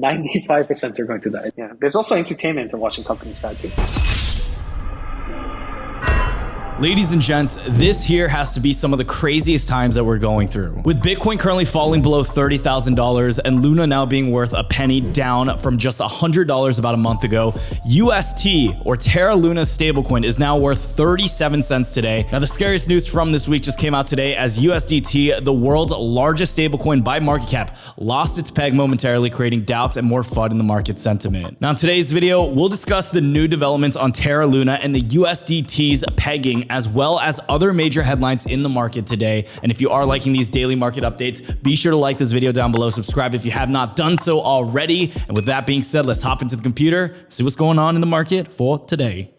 95% are going to die. Yeah. There's also entertainment in watching companies die too. Ladies and gents, this here has to be some of the craziest times that we're going through. With Bitcoin currently falling below $30,000 and Luna now being worth a penny, down from just $100 about a month ago, UST or Terra Luna stablecoin is now worth 37 cents today. Now the scariest news from this week just came out today as USDT, the world's largest stablecoin by market cap, lost its peg momentarily, creating doubts and more FUD in the market sentiment. Now in today's video, we'll discuss the new developments on Terra Luna and the USDT's pegging, as well as other major headlines in the market today. And if you are liking these daily market updates, be sure to like this video down below, subscribe if you have not done so already. And with that being said, let's hop into the computer, see what's going on in the market for today.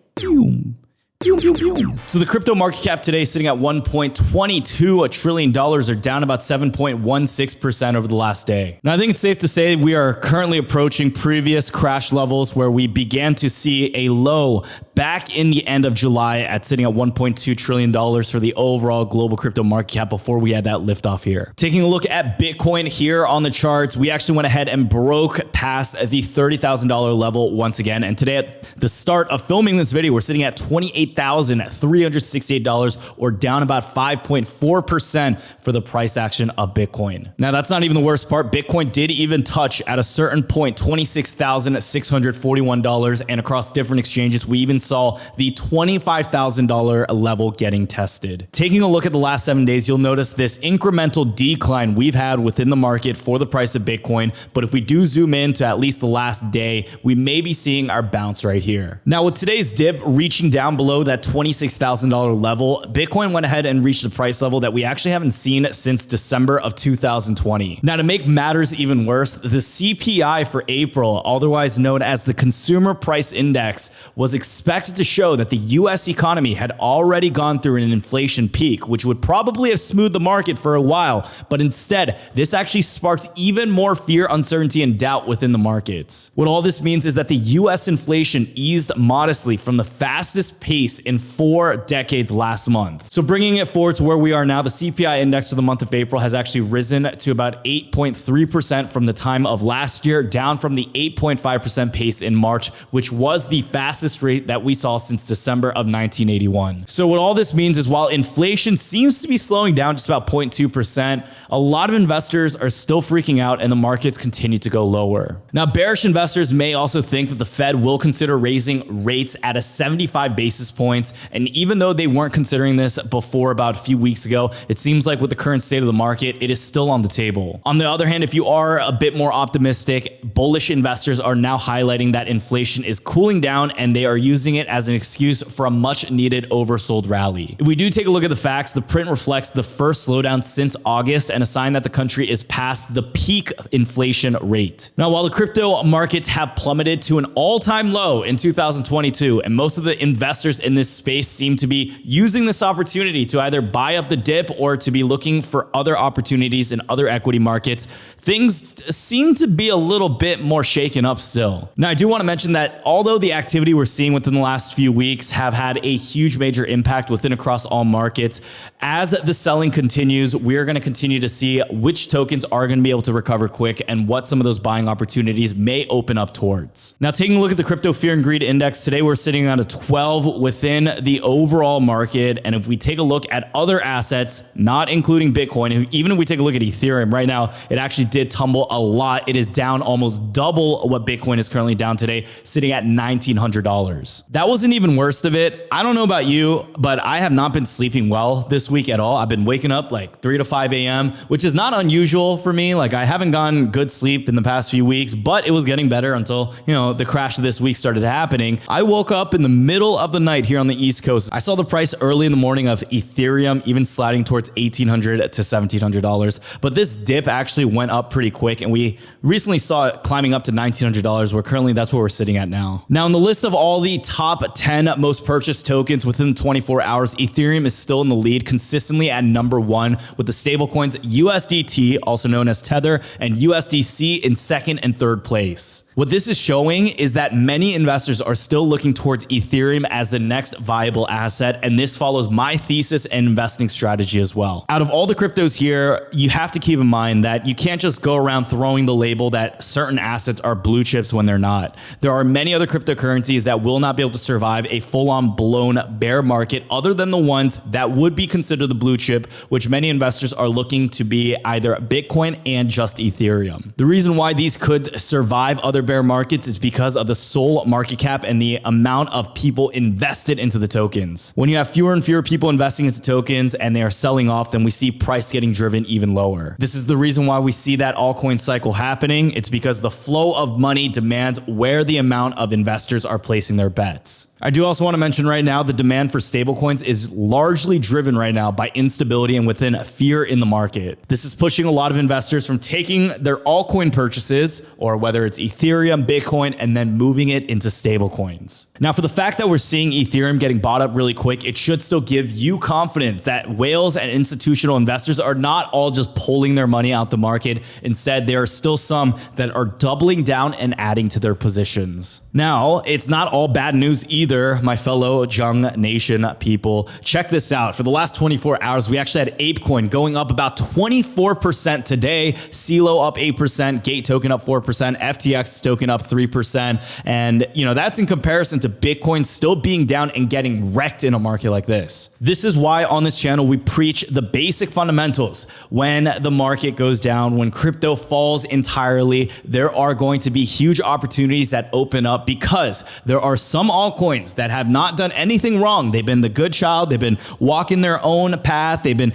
So the crypto market cap today is sitting at $1.22 trillion, or down about 7.16% over the last day. Now I think it's safe to say we are currently approaching previous crash levels where we began to see a low back in the end of July at sitting at $1.2 trillion for the overall global crypto market cap before we had that liftoff here. Taking a look at Bitcoin here on the charts, we actually went ahead and broke past the $30,000 level once again. And today at the start of filming this video, we're sitting at $28,368, or down about 5.4% for the price action of Bitcoin. Now that's not even the worst part. Bitcoin did even touch at a certain point $26,641, and across different exchanges, we even saw the $25,000 level getting tested. Taking a look at the last 7 days, you'll notice this incremental decline we've had within the market for the price of Bitcoin. But if we do zoom in to at least the last day, we may be seeing our bounce right here. Now with today's dip reaching down below that $26,000 level, Bitcoin went ahead and reached a price level that we actually haven't seen since December of 2020. Now to make matters even worse, the CPI for April, otherwise known as the Consumer Price Index, was expected to show that the US economy had already gone through an inflation peak, which would probably have smoothed the market for a while. But instead, this actually sparked even more fear, uncertainty, and doubt within the markets. What all this means is that the US inflation eased modestly from the fastest pace in 4 decades last month. So bringing it forward to where we are now, the CPI index for the month of April has actually risen to about 8.3% from the time of last year, down from the 8.5% pace in March, which was the fastest rate that we saw since December of 1981. So what all this means is while inflation seems to be slowing down just about 0.2%, a lot of investors are still freaking out and the markets continue to go lower. Now, bearish investors may also think that the Fed will consider raising rates at a 75 basis points. And even though they weren't considering this before about a few weeks ago, it seems like with the current state of the market, it is still on the table. On the other hand, if you are a bit more optimistic, bullish investors are now highlighting that inflation is cooling down and they are using it as an excuse for a much needed oversold rally. If we do take a look at the facts, the print reflects the first slowdown since August and a sign that the country is past the peak inflation rate. Now, while the crypto markets have plummeted to an all-time low in 2022, and most of the investors in this space seem to be using this opportunity to either buy up the dip or to be looking for other opportunities in other equity markets, things seem to be a little bit more shaken up still. Now, I do want to mention that although the activity we're seeing within the last few weeks have had a huge major impact within across all markets, as the selling continues, we're going to continue to see which tokens are going to be able to recover quick and what some of those buying opportunities may open up towards. Now, taking a look at the crypto fear and greed index, today we're sitting on a 12 within the overall market. And if we take a look at other assets, not including Bitcoin, even if we take a look at Ethereum right now, it actually did tumble a lot. It is down almost double what Bitcoin is currently down today, sitting at $1,900. That wasn't even worst of it. I don't know about you, but I have not been sleeping well this week at all. I've been waking up like 3 to 5 a.m., which is not unusual for me. Like I haven't gotten good sleep in the past few weeks, but it was getting better until, the crash of this week started happening. I woke up in the middle of the night here on the East Coast. I saw the price early in the morning of Ethereum even sliding towards $1,800 to $1,700. But this dip actually went up pretty quick, and we recently saw it climbing up to $1,900, where currently that's where we're sitting at now. Now, in the list of all the top 10 most purchased tokens within 24 hours, Ethereum is still in the lead, consistently at number 1, with the stablecoins USDT, also known as Tether, and USDC in second and third place. What this is showing is that many investors are still looking towards Ethereum as the next viable asset, and this follows my thesis and investing strategy as well. Out of all the cryptos here, you have to keep in mind that you can't just go around throwing the label that certain assets are blue chips when they're not. There are many other cryptocurrencies that will not be able to survive a full-on blown bear market other than the ones that would be considered the blue chip, which many investors are looking to be either Bitcoin and just Ethereum. The reason why these could survive other bear markets is because of the sole market cap and the amount of people invested into the tokens. When you have fewer and fewer people investing into tokens and they are selling off, then we see price getting driven even lower. This is the reason why we see that altcoin cycle happening. It's because the flow of money demands where the amount of investors are placing their bets. I do also want to mention right now, the demand for stablecoins is largely driven right now by instability and within fear in the market. This is pushing a lot of investors from taking their altcoin purchases, or whether it's Ethereum, Bitcoin, and then moving it into stablecoins. Now, for the fact that we're seeing Ethereum getting bought up really quick, it should still give you confidence that whales and institutional investors are not all just pulling their money out the market. Instead, there are still some that are doubling down and adding to their positions. Now, it's not all bad news either, my fellow Jung Nation people. Check this out. For the last 24 hours, we actually had ApeCoin going up about 24% today. CeeLo up 8%, Gate token up 4%, FTX token up 3%. And that's in comparison to Bitcoin still being down and getting wrecked in a market like this. This is why on this channel, we preach the basic fundamentals. When the market goes down, when crypto falls entirely, there are going to be huge opportunities that open up because there are some altcoins that have not done anything wrong. They've been the good child. They've been walking their own path. They've been,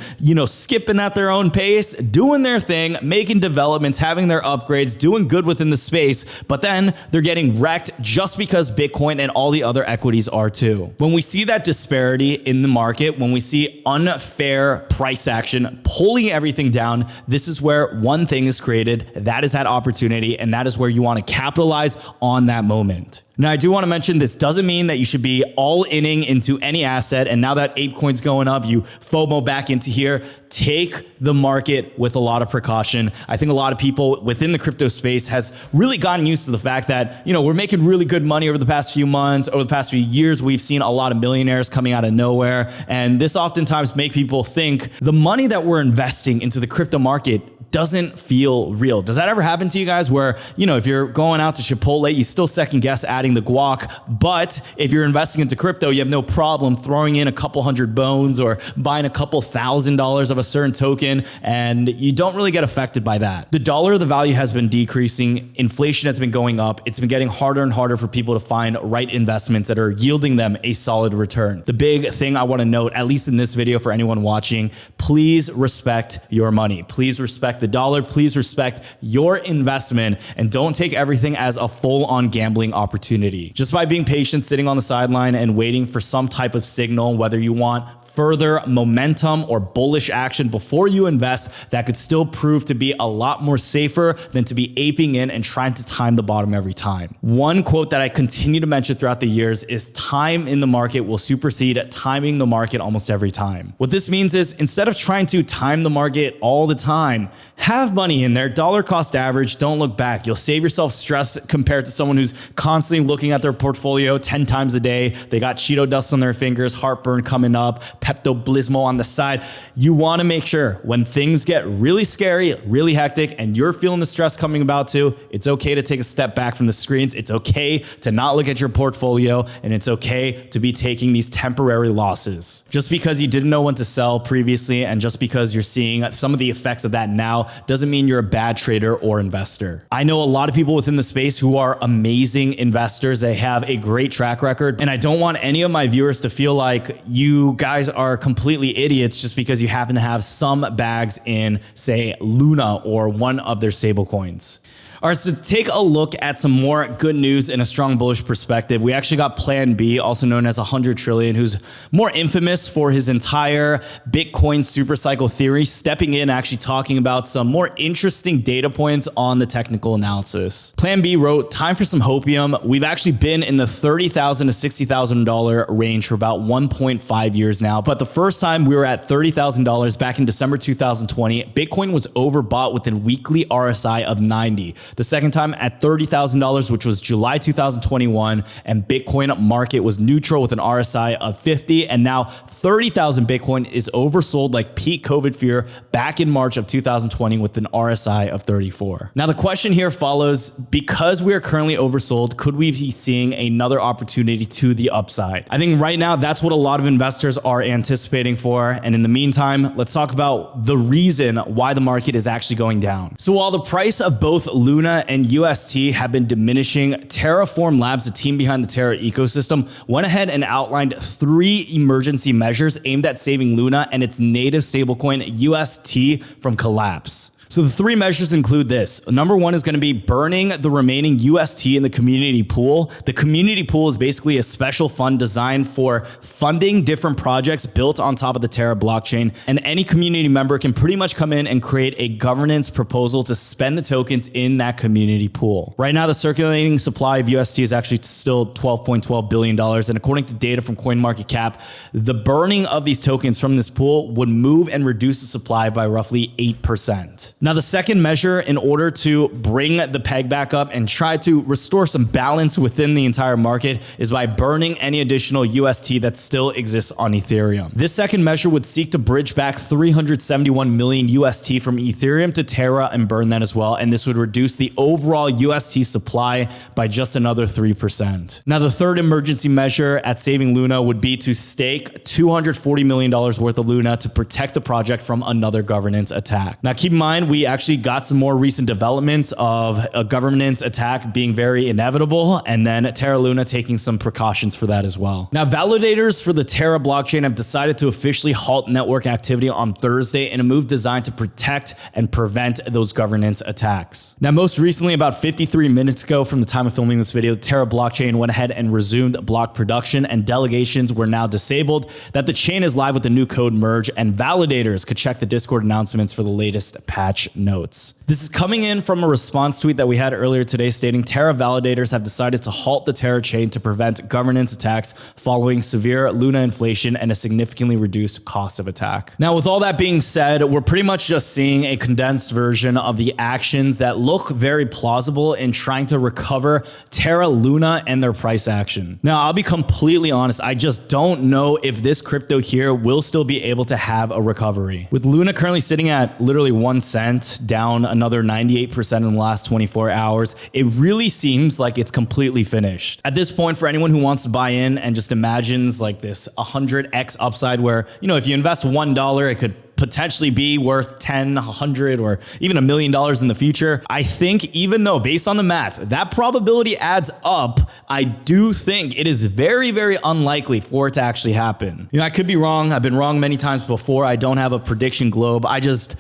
skipping at their own pace, doing their thing, making developments, having their upgrades, doing good within the space. But then they're getting wrecked just because Bitcoin and all the other equities are too. When we see that disparity in the market, when we see unfair price action pulling everything down, this is where one thing is created. That is that opportunity. And that is where you want to capitalize on that moment. Now, I do want to mention this doesn't mean that you should be all inning into any asset. And now that ApeCoin's going up, you FOMO back into here. Take the market with a lot of precaution. I think a lot of people within the crypto space has really gotten used to the fact that, we're making really good money over the past few months, over the past few years. We've seen a lot of millionaires coming out of nowhere. And this oftentimes make people think the money that we're investing into the crypto market doesn't feel real. Does that ever happen to you guys where, if you're going out to Chipotle, you still second guess adding the guac, but if you're investing into crypto, you have no problem throwing in a couple hundred bones or buying a couple $1,000s of a certain token, and you don't really get affected by that. The dollar, the value has been decreasing. Inflation has been going up. It's been getting harder and harder for people to find right investments that are yielding them a solid return. The big thing I want to note, at least in this video for anyone watching, please respect your money. Please respect the dollar. Please respect your investment and don't take everything as a full-on gambling opportunity. Just by being patient, sitting on the sideline and waiting for some type of signal, whether you want further momentum or bullish action before you invest, that could still prove to be a lot more safer than to be aping in and trying to time the bottom every time. One quote that I continue to mention throughout the years is time in the market will supersede timing the market almost every time. What this means is instead of trying to time the market all the time, have money in there, dollar cost average, don't look back. You'll save yourself stress compared to someone who's constantly looking at their portfolio 10 times a day. They got Cheeto dust on their fingers, heartburn coming up, Pepto-Bismol on the side. You want to make sure when things get really scary, really hectic, and you're feeling the stress coming about too, it's okay to take a step back from the screens. It's okay to not look at your portfolio, and it's okay to be taking these temporary losses. Just because you didn't know when to sell previously, and just because you're seeing some of the effects of that now, doesn't mean you're a bad trader or investor. I know a lot of people within the space who are amazing investors. They have a great track record, and I don't want any of my viewers to feel like you guys are completely idiots just because you happen to have some bags in, say, Luna or one of their stable coins. All right, so to take a look at some more good news in a strong bullish perspective, we actually got Plan B, also known as 100 Trillion, who's more infamous for his entire Bitcoin supercycle theory, stepping in, actually talking about some more interesting data points on the technical analysis. Plan B wrote, time for some hopium. We've actually been in the $30,000 to $60,000 range for about 1.5 years now, but the first time we were at $30,000 back in December 2020, Bitcoin was overbought with a weekly RSI of 90. The second time at $30,000, which was July 2021, and Bitcoin market was neutral with an RSI of 50, and now 30,000 Bitcoin is oversold like peak COVID fear back in March of 2020 with an RSI of 34. Now the question here follows, because we are currently oversold, could we be seeing another opportunity to the upside? I think right now that's what a lot of investors are anticipating for. And in the meantime, let's talk about the reason why the market is actually going down. So while the price of both Luna and UST have been diminishing, Terraform Labs, the team behind the Terra ecosystem, went ahead and outlined 3 emergency measures aimed at saving Luna and its native stablecoin UST from collapse. So the 3 measures include this. Number 1 is going to be burning the remaining UST in the community pool. The community pool is basically a special fund designed for funding different projects built on top of the Terra blockchain. And any community member can pretty much come in and create a governance proposal to spend the tokens in that community pool. Right now, the circulating supply of UST is actually still $12.12 billion. And according to data from CoinMarketCap, the burning of these tokens from this pool would move and reduce the supply by roughly 8%. Now, the second measure in order to bring the peg back up and try to restore some balance within the entire market is by burning any additional UST that still exists on Ethereum. This second measure would seek to bridge back 371 million UST from Ethereum to Terra and burn that as well. And this would reduce the overall UST supply by just another 3%. Now, the third emergency measure at saving Luna would be to stake $240 million worth of Luna to protect the project from another governance attack. Now, keep in mind, we actually got some more recent developments of a governance attack being very inevitable, and then Terra Luna taking some precautions for that as well. Now, validators for the Terra blockchain have decided to officially halt network activity on Thursday in a move designed to protect and prevent those governance attacks. Now, most recently, about 53 minutes ago from the time of filming this video, the Terra blockchain went ahead and resumed block production, and delegations were now disabled. That the chain is live with the new code merge, and validators could check the Discord announcements for the latest patch notes. This is coming in from a response tweet that we had earlier today stating Terra validators have decided to halt the Terra chain to prevent governance attacks following severe Luna inflation and a significantly reduced cost of attack. Now, with all that being said, we're pretty much just seeing a condensed version of the actions that look very plausible in trying to recover Terra Luna and their price action. Now, I'll be completely honest, I just don't know if this crypto here will still be able to have a recovery. With Luna currently sitting at literally 1 cent, down another 98% in the last 24 hours, it really seems like it's completely finished. At this point, for anyone who wants to buy in and just imagines like this 100x upside where, you know, if you invest $1, it could potentially be worth 10, 100, or even $1 million in the future. I think even though based on the math, that probability adds up, I do think it is very, very unlikely for it to actually happen. You know, I could be wrong. I've been wrong many times before. I don't have a prediction globe. I just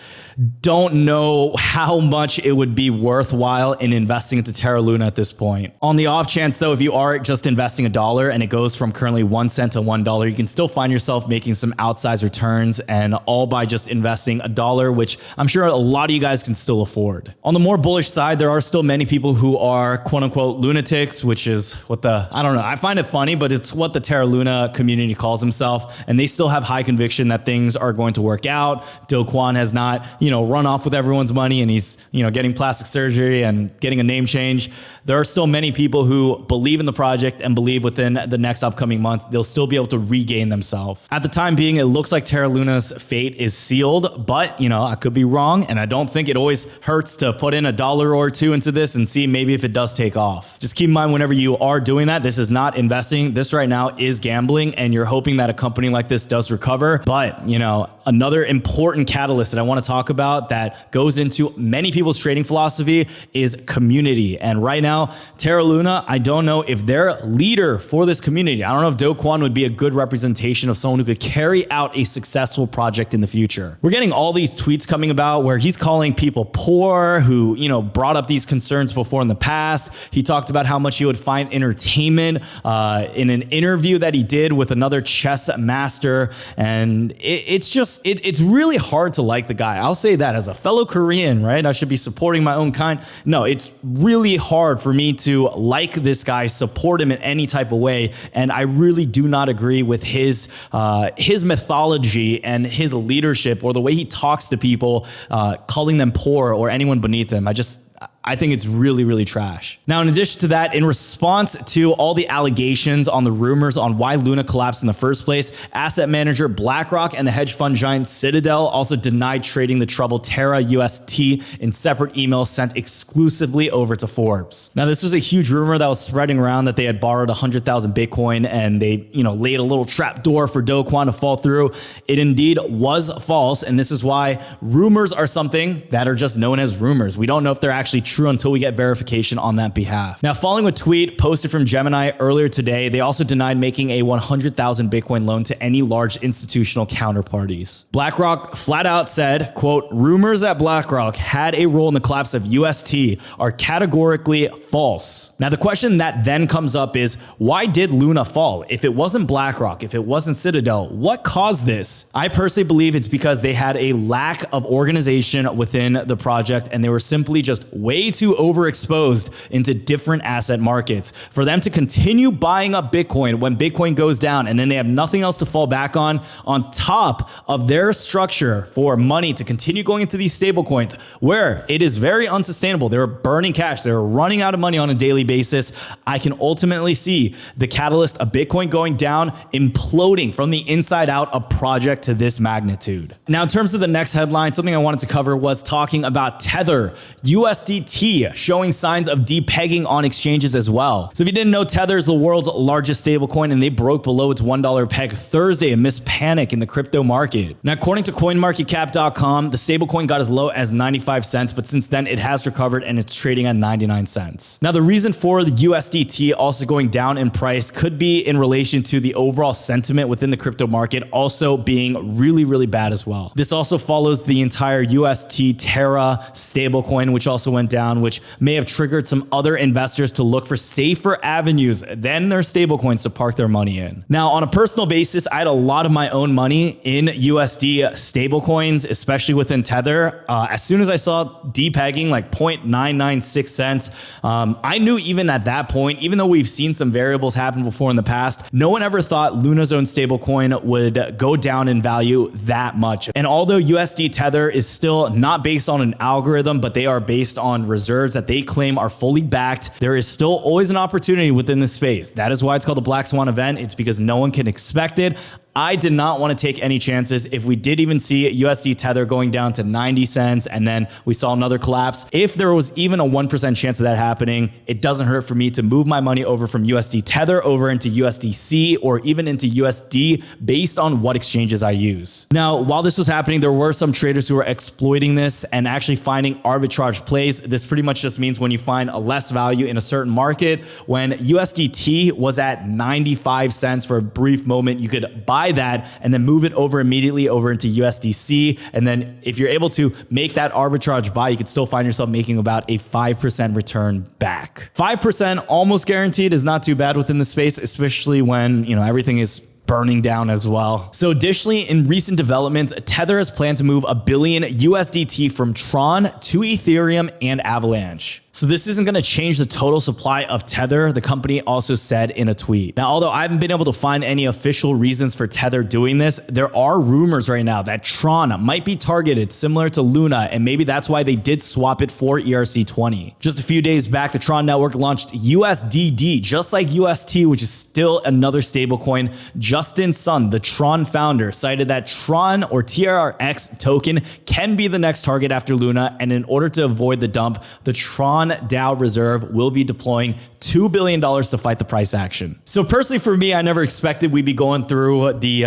don't know how much it would be worthwhile in investing into Terra Luna at this point. On the off chance though, if you are just investing $1 and it goes from currently 1 cent to $1, you can still find yourself making some outsized returns, and all by just investing $1, which I'm sure a lot of you guys can still afford. On the more bullish side, there are still many people who are quote unquote lunatics, which is what I don't know. I find it funny, but it's what the Terra Luna community calls himself. And they still have high conviction that things are going to work out. Do Kwon has not, run off with everyone's money, and he's, getting plastic surgery and getting a name change. There are still many people who believe in the project and believe within the next upcoming months, they'll still be able to regain themselves. At the time being, it looks like Terra Luna's fate is sealed, but I could be wrong. And I don't think it always hurts to put in $1 or $2 into this and see maybe if it does take off. Just keep in mind, whenever you are doing that, this is not investing. This right now is gambling, and you're hoping that a company like this does recover. But, another important catalyst that I want to talk about that goes into many people's trading philosophy is community. And right now, Terra Luna, I don't know if their leader for this community, I don't know if Do Kwon would be a good representation of someone who could carry out a successful project in the future. We're getting all these tweets coming about where he's calling people poor who, brought up these concerns before in the past. He talked about how much he would find entertainment in an interview that he did with another chess master. And it's really hard to like the guy. I'll say that as a fellow Korean, right? I should be supporting my own kind. No, it's really hard for me to like this guy, support him in any type of way. And I really do not agree with his mythology and his leadership or the way he talks to people, calling them poor or anyone beneath him. I think it's really, really trash. Now, in addition to that, in response to all the allegations on the rumors on why Luna collapsed in the first place, asset manager BlackRock and the hedge fund giant Citadel also denied trading the troubled Terra UST in separate emails sent exclusively over to Forbes. Now, this was a huge rumor that was spreading around that they had borrowed 100,000 Bitcoin and they, laid a little trap door for Do Kwon to fall through. It indeed was false, and this is why rumors are something that are just known as rumors. We don't know if they're actually true until we get verification on that behalf. Now, following a tweet posted from Gemini earlier today, they also denied making a 100,000 Bitcoin loan to any large institutional counterparties. BlackRock flat out said, quote, rumors that BlackRock had a role in the collapse of UST are categorically false. Now, the question that then comes up is, why did Luna fall? If it wasn't BlackRock, if it wasn't Citadel, what caused this? I personally believe it's because they had a lack of organization within the project and they were simply just way too overexposed into different asset markets. For them to continue buying up Bitcoin when Bitcoin goes down and then they have nothing else to fall back on top of their structure for money to continue going into these stable coins where it is very unsustainable. They were burning cash. They were running out of money on a daily basis. I can ultimately see the catalyst of Bitcoin going down, imploding from the inside out a project to this magnitude. Now, in terms of the next headline, something I wanted to cover was talking about Tether, USDT showing signs of de-pegging on exchanges as well. So if you didn't know, Tether is the world's largest stablecoin and they broke below its $1 peg Thursday amidst panic in the crypto market. Now, according to coinmarketcap.com, the stablecoin got as low as 95 cents, but since then it has recovered and it's trading at 99 cents. Now, the reason for the USDT also going down in price could be in relation to the overall sentiment within the crypto market also being really, really bad as well. This also follows the entire UST Terra stablecoin, which also went down, which may have triggered some other investors to look for safer avenues than their stablecoins to park their money in. Now, on a personal basis, I had a lot of my own money in USD stablecoins, especially within Tether. As soon as I saw de-pegging like 0.996 cents, I knew even at that point, even though we've seen some variables happen before in the past, no one ever thought Luna's own stablecoin would go down in value that much. And although USD Tether is still not based on an algorithm, but they are based on reserves that they claim are fully backed, there is still always an opportunity within this space. That is why it's called a black swan event. It's because no one can expect it. I did not want to take any chances. If we did even see USD Tether going down to 90 cents and then we saw another collapse, if there was even a 1% chance of that happening, it doesn't hurt for me to move my money over from USD Tether over into USDC or even into USD based on what exchanges I use. Now, while this was happening, there were some traders who were exploiting this and actually finding arbitrage plays. This pretty much just means when you find a less value in a certain market, when USDT was at 95 cents for a brief moment, you could buy that and then move it over immediately over into USDC. And then if you're able to make that arbitrage buy, you could still find yourself making about a 5% return back. 5% almost guaranteed is not too bad within the space, especially when, everything is burning down as well. So additionally, in recent developments, Tether has planned to move $1 billion USDT from Tron to Ethereum and Avalanche. So this isn't going to change the total supply of Tether, the company also said in a tweet. Now, although I haven't been able to find any official reasons for Tether doing this, there are rumors right now that Tron might be targeted similar to Luna, and maybe that's why they did swap it for ERC20. Just a few days back, the Tron network launched USDD, just like UST, which is still another stablecoin. Justin Sun, the Tron founder, cited that Tron or TRX token can be the next target after Luna, and in order to avoid the dump, the Tron DAO reserve will be deploying $2 billion to fight the price action. So personally for me, I never expected we'd be going through the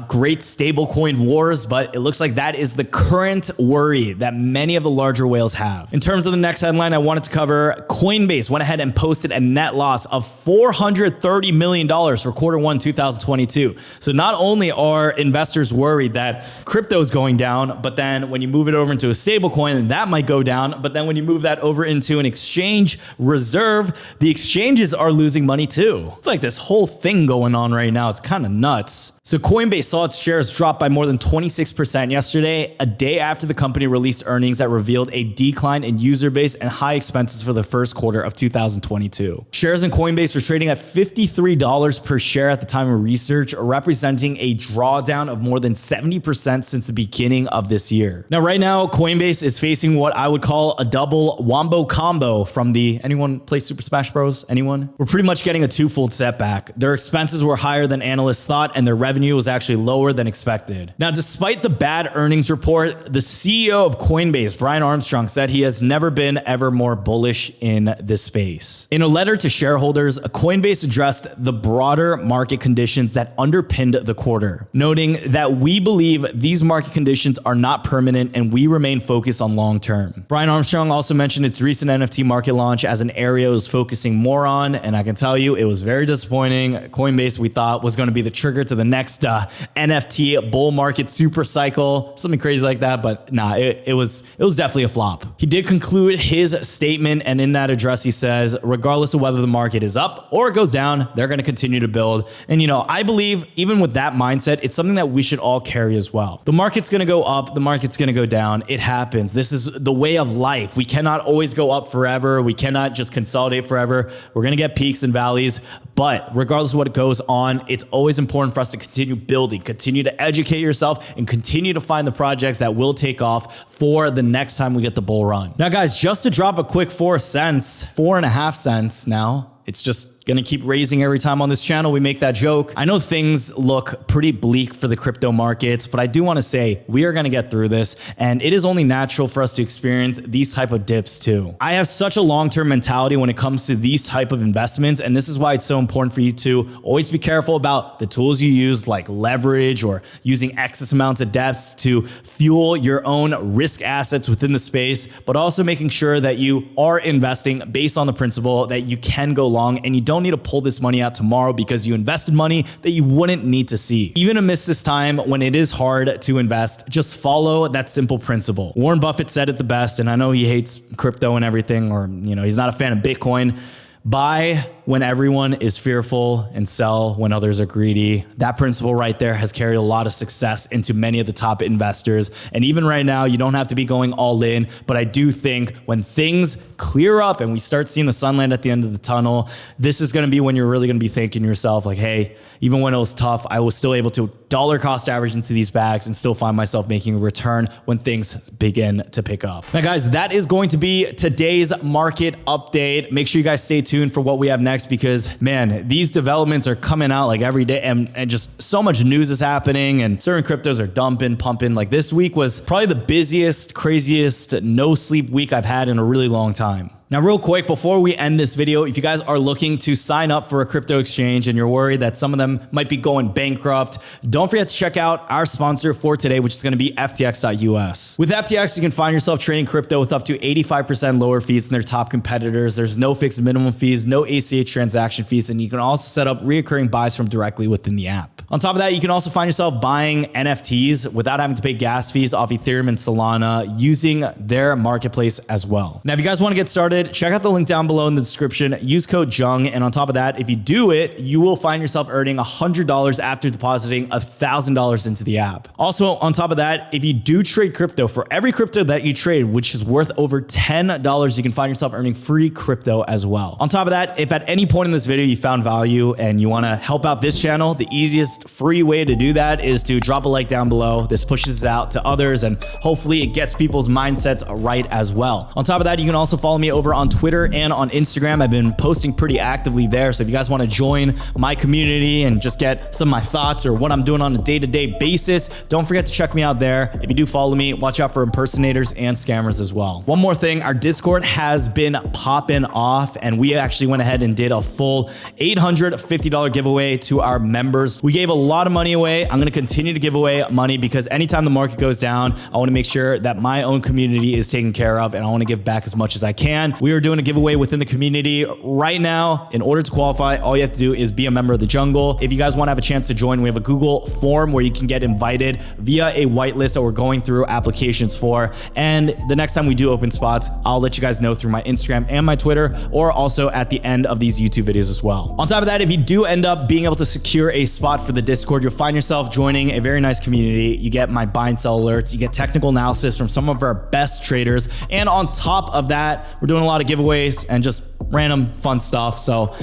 great stablecoin wars, but it looks like that is the current worry that many of the larger whales have. In terms of the next headline, I wanted to cover Coinbase went ahead and posted a net loss of $430 million for Q1 2022. So not only are investors worried that crypto is going down, but then when you move it over into a stablecoin, that might go down. But then when you move that over into an exchange reserve, the exchanges are losing money too. It's like this whole thing going on right now. It's kind of nuts. So Coinbase saw its shares drop by more than 26% yesterday, a day after the company released earnings that revealed a decline in user base and high expenses for the first quarter of 2022. Shares in Coinbase were trading at $53 per share at the time of research, representing a drawdown of more than 70% since the beginning of this year. Now, right now, Coinbase is facing what I would call a double wombo combo from anyone play Super Smash Bros? Anyone? We're pretty much getting a twofold setback. Their expenses were higher than analysts thought, and their revenue was actually lower than expected. Now, despite the bad earnings report, the CEO of Coinbase, Brian Armstrong, said he has never been ever more bullish in this space. In a letter to shareholders, Coinbase addressed the broader market conditions that underpinned the quarter, noting that we believe these market conditions are not permanent and we remain focused on long term. Brian Armstrong also mentioned its recent NFT market launch as an area it was focusing more on, and I can tell you it was very disappointing. Coinbase, we thought, was going to be the trigger to the next NFT bull market super cycle, something crazy like that, but nah, it was definitely a flop. He did conclude his statement, and in that address he says, regardless of whether the market is up or it goes down, they're going to continue to build. And I believe even with that mindset, it's something that we should all carry as well. The market's going to go up, the market's going to go down. It happens. This is the way of life. We cannot always go up forever. We cannot just consolidate forever. We're going to get peaks and valleys, but regardless of what goes on, it's always important for us to continue building, continue to educate yourself, and continue to find the projects that will take off for the next time we get the bull run. Now, guys, just to drop a quick 4.5 cents now. It's just going to keep raising every time on this channel we make that joke. I know things look pretty bleak for the crypto markets, but I do want to say we are going to get through this, and it is only natural for us to experience these type of dips too. I have such a long-term mentality when it comes to these type of investments, and this is why it's so important for you to always be careful about the tools you use, like leverage or using excess amounts of depth to fuel your own risk assets within the space, but also making sure that you are investing based on the principle that you can go long and you don't need to pull this money out tomorrow because you invested money that you wouldn't need to see. Even amidst this time when it is hard to invest, just follow that simple principle. Warren Buffett said it the best, and I know he hates crypto and everything, or he's not a fan of Bitcoin. Buy when everyone is fearful and sell when others are greedy. That principle right there has carried a lot of success into many of the top investors. And even right now, you don't have to be going all in, but I do think when things clear up and we start seeing the sunlight at the end of the tunnel, this is going to be when you're really going to be thinking to yourself like, hey, even when it was tough, I was still able to dollar cost average into these bags and still find myself making a return when things begin to pick up. Now, guys, that is going to be today's market update. Make sure you guys stay tuned for what we have next, because man, these developments are coming out like every day, and just so much news is happening, and certain cryptos are dumping, pumping. Like this week was probably the busiest, craziest, no sleep week I've had in a really long time. Now, real quick, before we end this video, if you guys are looking to sign up for a crypto exchange and you're worried that some of them might be going bankrupt, don't forget to check out our sponsor for today, which is going to be FTX.us. With FTX, you can find yourself trading crypto with up to 85% lower fees than their top competitors. There's no fixed minimum fees, no ACH transaction fees, and you can also set up recurring buys from directly within the app. On top of that, you can also find yourself buying NFTs without having to pay gas fees off Ethereum and Solana using their marketplace as well. Now, if you guys want to get started, check out the link down below in the description. Use code JUNG. And on top of that, if you do it, you will find yourself earning $100 after depositing $1,000 into the app. Also, on top of that, if you do trade crypto, for every crypto that you trade, which is worth over $10, you can find yourself earning free crypto as well. On top of that, if at any point in this video you found value and you want to help out this channel, the easiest free way to do that is to drop a like down below. This pushes it out to others, and hopefully it gets people's mindsets right as well. On top of that, you can also follow me over on Twitter and on Instagram. I've been posting pretty actively there. So if you guys want to join my community and just get some of my thoughts or what I'm doing on a day-to-day basis, don't forget to check me out there. If you do follow me, watch out for impersonators and scammers as well. One more thing, our Discord has been popping off, and we actually went ahead and did a full $850 giveaway to our members. We gave a lot of money away. I'm going to continue to give away money because anytime the market goes down, I want to make sure that my own community is taken care of, and I want to give back as much as I can. We are doing a giveaway within the community right now. In order to qualify, all you have to do is be a member of the jungle. If you guys want to have a chance to join, we have a Google form where you can get invited via a whitelist that we're going through applications for. And the next time we do open spots, I'll let you guys know through my Instagram and my Twitter, or also at the end of these YouTube videos as well. On top of that, if you do end up being able to secure a spot for the Discord, you'll find yourself joining a very nice community. You get my buy and sell alerts, you get technical analysis from some of our best traders. And on top of that, we're doing a lot of giveaways and just random fun stuff. So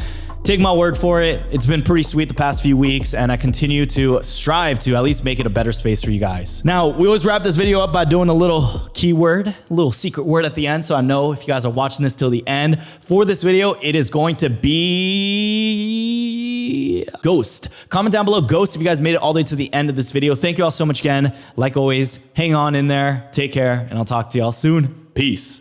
take my word for it. It's been pretty sweet the past few weeks, and I continue to strive to at least make it a better space for you guys. Now, we always wrap this video up by doing a little keyword, a little secret word at the end, so I know if you guys are watching this till the end. For this video, it is going to be ghost. Comment down below ghost if you guys made it all the way to the end of this video. Thank you all so much again. Like always, hang on in there, take care, and I'll talk to y'all soon. Peace.